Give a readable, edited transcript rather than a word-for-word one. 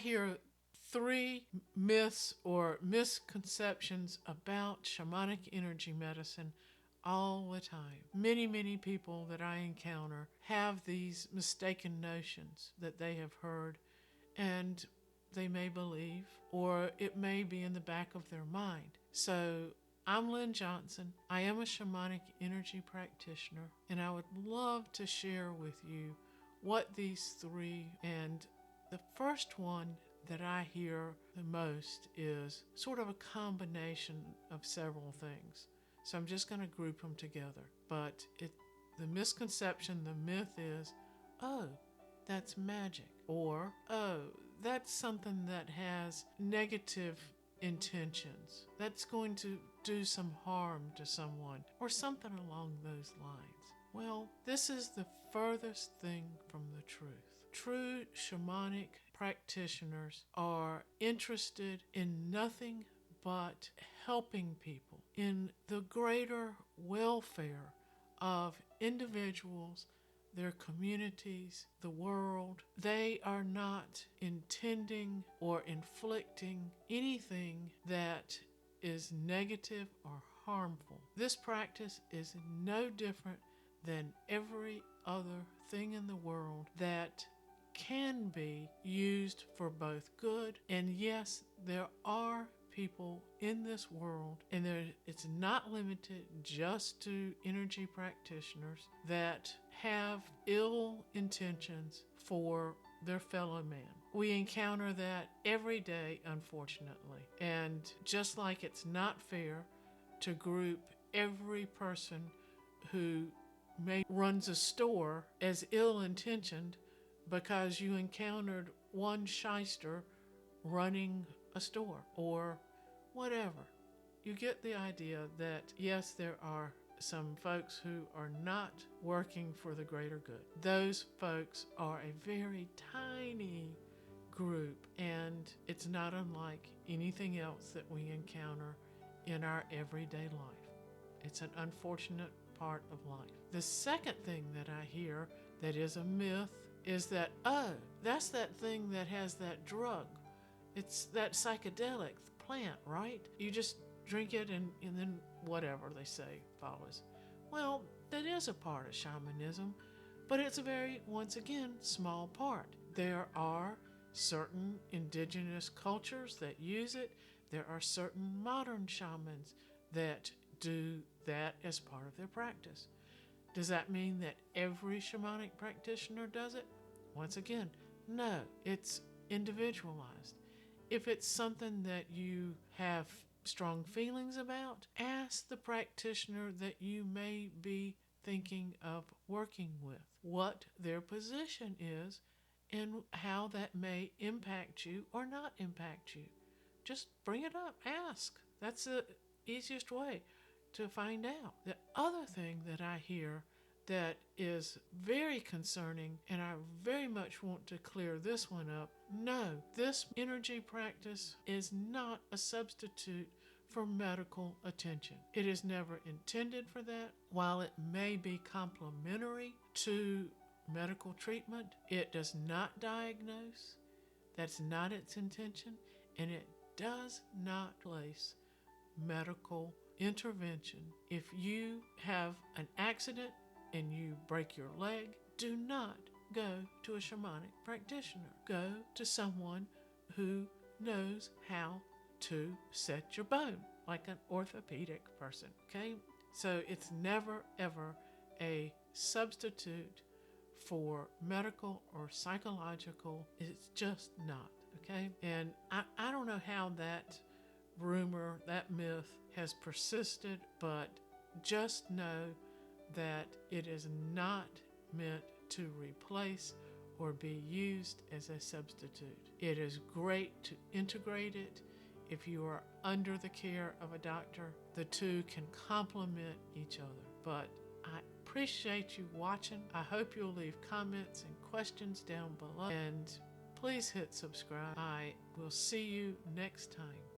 hear three myths or misconceptions about shamanic energy medicine all the time. Many people that I encounter have these mistaken notions that they have heard, and they may believe, or it may be in the back of their mind. So I'm Lynn Johnson. I am a shamanic energy practitioner, and I would love to share with you what these three, and the first one that I hear the most is sort of a combination of several things. So I'm just going to group them together. But the misconception, the myth is, oh, that's magic. Or, oh, that's something that has negative intentions. That's going to do some harm to someone, or something along those lines. Well, this is the furthest thing from the truth. True shamanic practitioners are interested in nothing but helping people in the greater welfare of individuals, their communities, the world. They are not intending or inflicting anything that is negative or harmful. This practice is no different than every other thing in the world that can be used for both good. And yes, there are people in this world, and it's not limited just to energy practitioners, that have ill intentions for their fellow man. We encounter that every day, unfortunately. And just like it's not fair to group every person who runs a store as ill-intentioned because you encountered one shyster running a store or whatever. You get the idea that yes, there are some folks who are not working for the greater good. Those folks are a very tiny group, and it's not unlike anything else that we encounter in our everyday life. It's an unfortunate part of life. The second thing that I hear that is a myth is that, oh, that's that thing that has that drug. It's that psychedelic plant, right? You just drink it and then whatever they say follows. Well, that is a part of shamanism, but it's a very, once again, small part. There are certain indigenous cultures that use it. There are certain modern shamans that do that as part of their practice. Does that mean that every shamanic practitioner does it? Once again, no, it's individualized. If it's something that you have strong feelings about, ask the practitioner that you may be thinking of working with what their position is and how that may impact you or not impact you. Just bring it up, ask. That's the easiest way to find out. The other thing that I hear that is very concerning, and I very much want to clear this one up. No, this energy practice is not a substitute for medical attention. It is never intended for that. While it may be complementary to medical treatment, it does not diagnose. That's not its intention, and it does not place medical intervention. If you have an accident and you break your leg, do not go to a shamanic practitioner. Go to someone who knows how to set your bone, like an orthopedic person, okay? So it's never, ever a substitute for medical or psychological. It's just not, okay? And I don't know how that rumor, that myth has persisted, but just know that it is not meant to replace or be used as a substitute. It is great to integrate it. If you are under the care of a doctor, the two can complement each other. But I appreciate you watching. I hope you'll leave comments and questions down below. And please hit subscribe. I will see you next time.